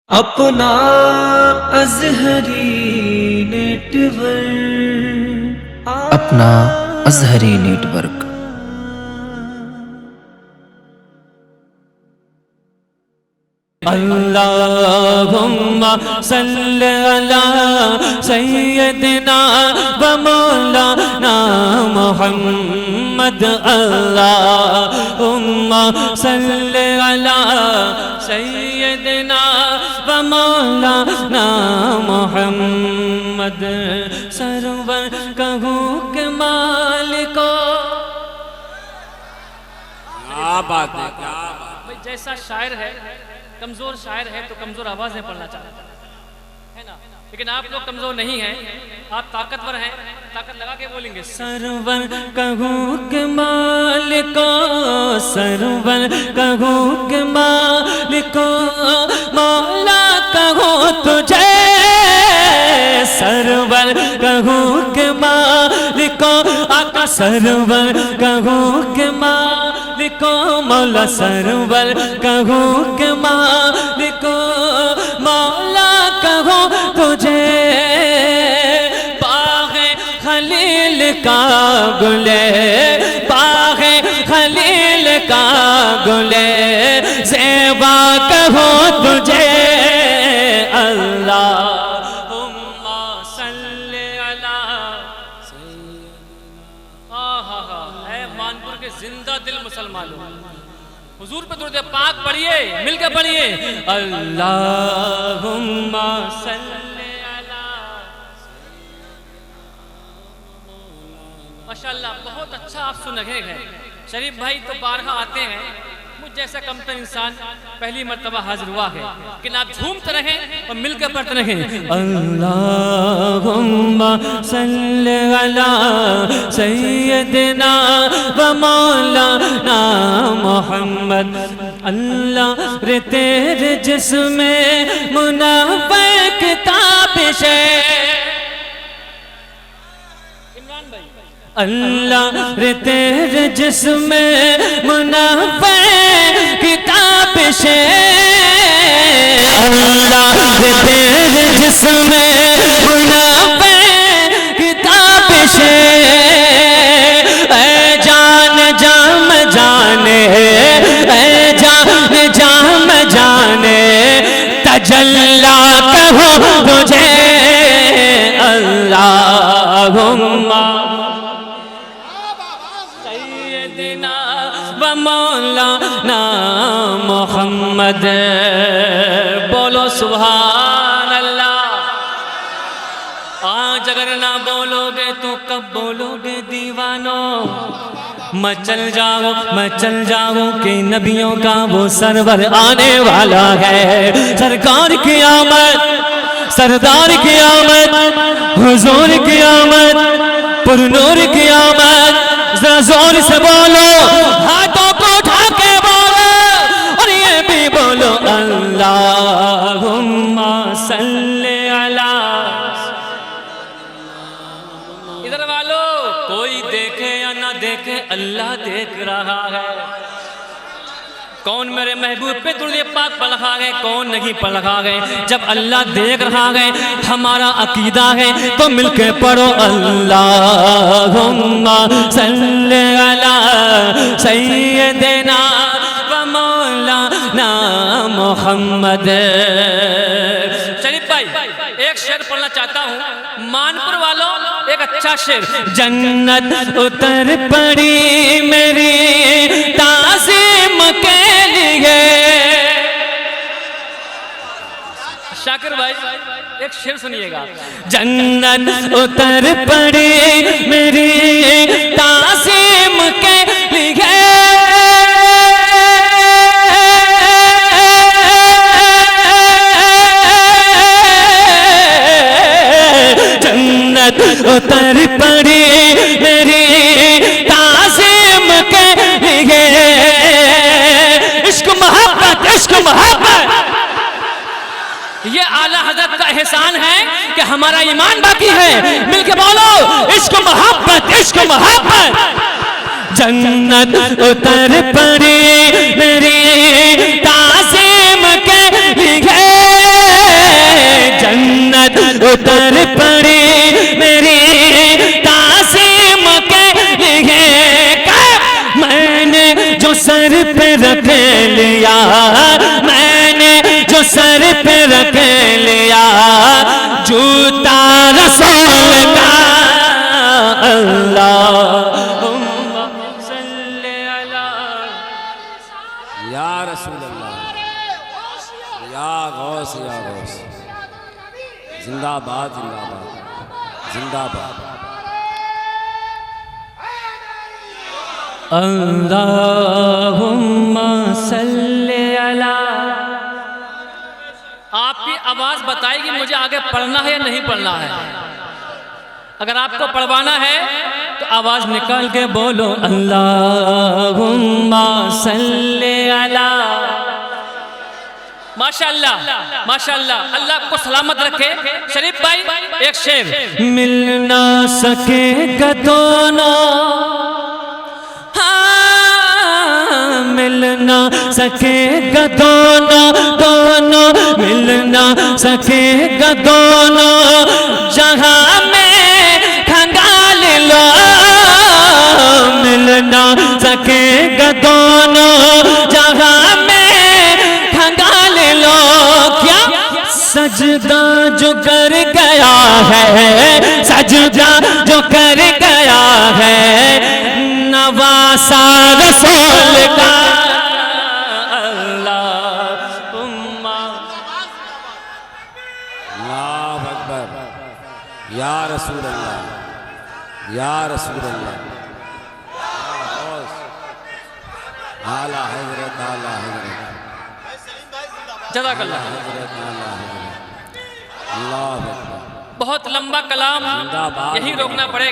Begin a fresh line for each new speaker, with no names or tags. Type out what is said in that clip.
اپنا Azhari net work,
اپنا Azhari net work.
اللہم صلی علی سیدنا و مولانا محمد، اللہم صلی علی سیدنا و مولانا محمد، سرور کہوں کہ مالکو۔ کیا بات ہے، کیا بات ہے۔ جیسا شاعر ہے، کمزور شاعر ہے تو کمزور آواز میں پڑھنا چاہتا ہے نا، لیکن آپ لوگ کمزور نہیں ہیں، آپ طاقتور ہیں، طاقت لگا کے بولیں گے۔ سرور کہوں کہ مالکو، سرور کہوں کہ مالکو، مولا کہوں تجھے، سرور کہوں کہ مالکو، آقا سرور کہوں کہ مالکو، مولا سرور کہوں کہ مالکو، مولا کہوں تجھے، باغ خلیل کا گلے، باغ خلیل کا گلے، زیبا کہوں تجھے، اللہم صلی علی سیدنا۔ اے مانپور کے زندہ دل مسلمانوں، حضور پہ درود پاک پڑھیے، مل کے پڑھیے۔ اللہم صلی علی سیدنا۔ ماشاءاللہ بہت اچھا آپ سن رہے ہیں۔ شریف بھائی تو بارہا آتے ہیں، مجھ جیسا کمتر انسان پہلی مرتبہ حاضر ہوا ہے، لیکن آپ جھومتے رہیں اور مل کے پڑھتے رہیں۔ اللہم صلی علی سیدنا و مولانا محمد، اللہ رے تیرے جسم منور کتابش ہے، اللہ رے تیرے جسم منور کتابش ہے، اللہ رے تیرے جسم منور کتابش ہے، اے جان جام جانے، اے جان جام جانے، تجلی کہو تجھے، اللہم سیدنا و مولانا محمد، بولو سبحان اللہ۔ آج اگر نہ بولو گے تو کب بولو گے دیوانوں؟ میں چل جاؤں کہ نبیوں کا وہ سرور آنے والا ہے، سرکار کی آمد، سردار کی آمد، حضور کی آمد، پر نور کی آمد، ذرا زور سے بولو، ہاتھوں کو اٹھا کے بولو، اور یہ بھی بولو، اللہم صلی علی۔ ادھر والو، کوئی دیکھے یا نہ دیکھے اللہ دیکھ رہا ہے۔ کون میرے محبوب پہ درود پاک پڑھ رہا ہے، کون نہیں پڑھ رہا ہے؟ جب اللہ دیکھ رہا ہے، ہمارا عقیدہ ہے تو مل کے پڑھو، اللہم صلی علی سیدنا و مولانا محمد۔ شریف بھائی ایک شعر پڑھنا چاہتا ہوں، مانپور والوں ایک اچھا شعر۔ جنت اتر پڑی میری تعظیم کے لیے، شاکر بھائی ایک شعر سنیے گا۔ جنت اتر پڑی میری تعظیم کے لیے، جنت اتر پڑی میری تعظیم کے لیے، عشق محبت، عشق محبت، یہ اعلیٰ حضرت کا احسان ہے کہ ہمارا ایمان باقی ہے، مل کے بولو، عشق محبت، عشق محبت۔ جنت اتر پڑی میری تعظیم کے لیے، اتر پڑی میری تعظیم کے لیے میں نے جو سر پہ رکھ لیا میں نے جو سر پہ رکھ لیا جوتا رسول کا اللہم صلی علی
یا رسول اللہ یا غوث یا غوث زندہ باد زندہ باد زندہ باد
اللہم صلی علی آپ کی آواز بتائے گی مجھے آگے پڑھنا ہے یا نہیں پڑھنا ہے اگر آپ کو پڑھوانا ہے تو آواز نکال کے بولو اللہم صلی علی ماشاءاللہ ماشاءاللہ اللہ آپ کو سلامت رکھے شریف بھائی ایک شعر مل نہ سکے گا دونوں مل نہ سکے گا دونوں دونوں مل نہ سکے گا دونوں جہاں میں کھنگال لو مل نہ سکے گا دونوں جہاں میں کھنگال لو کیا سجدہ جو کر گیا ہے سجدہ جو کر گیا ہے نواسا رسول کا
اللہ اکبر یا رسول اللہ یا رسول اللہ اعلیٰ حضرت اعلیٰ حضرت
جزاک اللہ
حضرت اعلیٰ حضرت اللہ اکبر
بہت لمبا کلام
زندہ باد
یہی روکنا پڑے گا